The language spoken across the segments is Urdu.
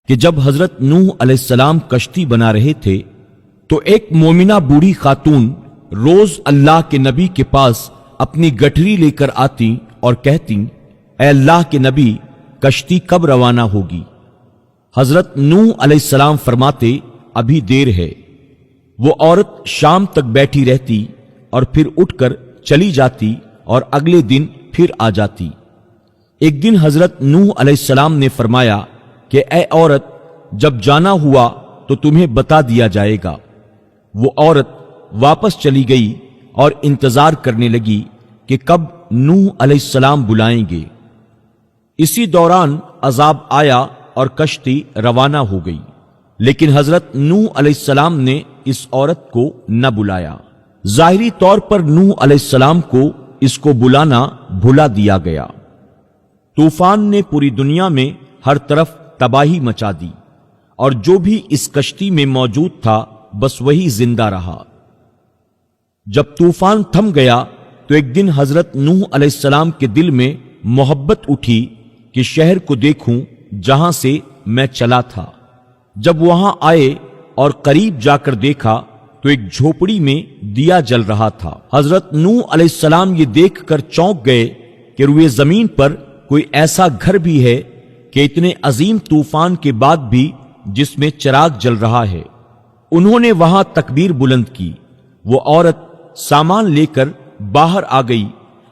کہ جب حضرت نوح علیہ السلام کشتی بنا رہے تھے تو ایک مومنہ بوڑھی خاتون روز اللہ کے نبی کے پاس اپنی گٹھری لے کر آتی اور کہتی، اے اللہ کے نبی، کشتی کب روانہ ہوگی؟ حضرت نوح علیہ السلام فرماتے، ابھی دیر ہے۔ وہ عورت شام تک بیٹھی رہتی اور پھر اٹھ کر چلی جاتی اور اگلے دن پھر آ جاتی۔ ایک دن حضرت نوح علیہ السلام نے فرمایا کہ اے عورت، جب جانا ہوا تو تمہیں بتا دیا جائے گا۔ وہ عورت واپس چلی گئی اور انتظار کرنے لگی کہ کب نوح علیہ السلام بلائیں گے۔ اسی دوران عذاب آیا اور کشتی روانہ ہو گئی، لیکن حضرت نوح علیہ السلام نے اس عورت کو نہ بلایا۔ ظاہری طور پر نوح علیہ السلام کو اس کو بلانا بھلا دیا گیا۔ طوفان نے پوری دنیا میں ہر طرف تباہی مچا دی، اور جو بھی اس کشتی میں موجود تھا بس وہی زندہ رہا۔ جب طوفان تھم گیا تو ایک دن حضرت نوح علیہ السلام کے دل میں محبت اٹھی کہ شہر کو دیکھوں جہاں سے میں چلا تھا۔ جب وہاں آئے اور قریب جا کر دیکھا تو ایک جھوپڑی میں دیا جل رہا تھا۔ حضرت نوح علیہ السلام یہ دیکھ کر چونک گئے کہ روئے زمین پر کوئی ایسا گھر بھی ہے کہ اتنے عظیم طوفان کے بعد بھی جس میں چراغ جل رہا ہے۔ انہوں نے وہاں تکبیر بلند کی۔ وہ عورت سامان لے کر باہر آ گئی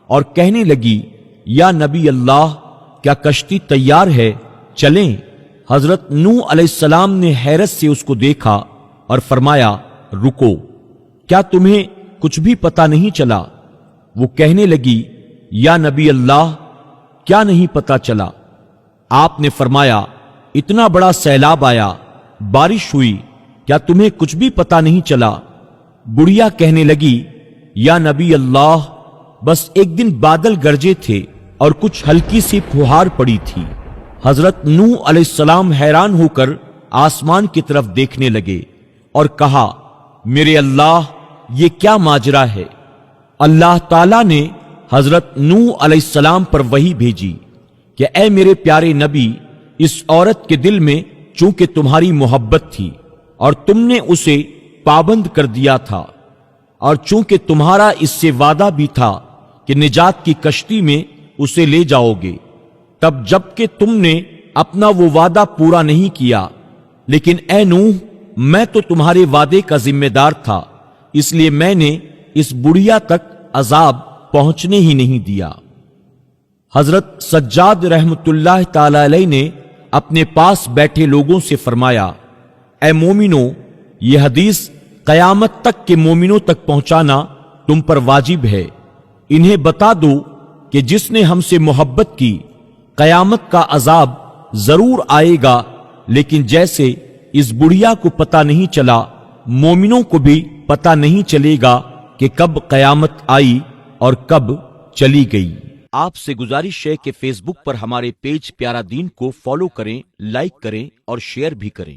اور کہنے لگی، یا نبی اللہ، کیا کشتی تیار ہے؟ چلیں۔ حضرت نوح علیہ السلام نے حیرت سے اس کو دیکھا اور فرمایا، رکو، کیا تمہیں کچھ بھی پتا نہیں چلا؟ وہ کہنے لگی، یا نبی اللہ، کیا نہیں پتا چلا؟ آپ نے فرمایا، اتنا بڑا سیلاب آیا، بارش ہوئی، کیا تمہیں کچھ بھی پتا نہیں چلا؟ بڑھیا کہنے لگی، یا نبی اللہ، بس ایک دن بادل گرجے تھے اور کچھ ہلکی سی پھوہار پڑی تھی۔ حضرت نوح علیہ السلام حیران ہو کر آسمان کی طرف دیکھنے لگے اور کہا، میرے اللہ، یہ کیا ماجرا ہے؟ اللہ تعالیٰ نے حضرت نوح علیہ السلام پر وحی بھیجی کہ اے میرے پیارے نبی، اس عورت کے دل میں چونکہ تمہاری محبت تھی اور تم نے اسے پابند کر دیا تھا، اور چونکہ تمہارا اس سے وعدہ بھی تھا کہ نجات کی کشتی میں اسے لے جاؤ گے، تب جب کہ تم نے اپنا وہ وعدہ پورا نہیں کیا، لیکن اے نوح، میں تو تمہارے وعدے کا ذمہ دار تھا، اس لیے میں نے اس بڑھیا تک عذاب پہنچنے ہی نہیں دیا۔ حضرت سجاد رحمت اللہ تعالی علیہ نے اپنے پاس بیٹھے لوگوں سے فرمایا، اے مومنو، یہ حدیث قیامت تک کے مومنوں تک پہنچانا تم پر واجب ہے۔ انہیں بتا دو کہ جس نے ہم سے محبت کی، قیامت کا عذاب ضرور آئے گا، لیکن جیسے اس بڑھیا کو پتہ نہیں چلا، مومنوں کو بھی پتہ نہیں چلے گا کہ کب قیامت آئی اور کب چلی گئی۔ آپ سے گزارش ہے کہ فیس بک پر ہمارے پیج پیارا دین کو فالو کریں، لائک کریں اور شیئر بھی کریں۔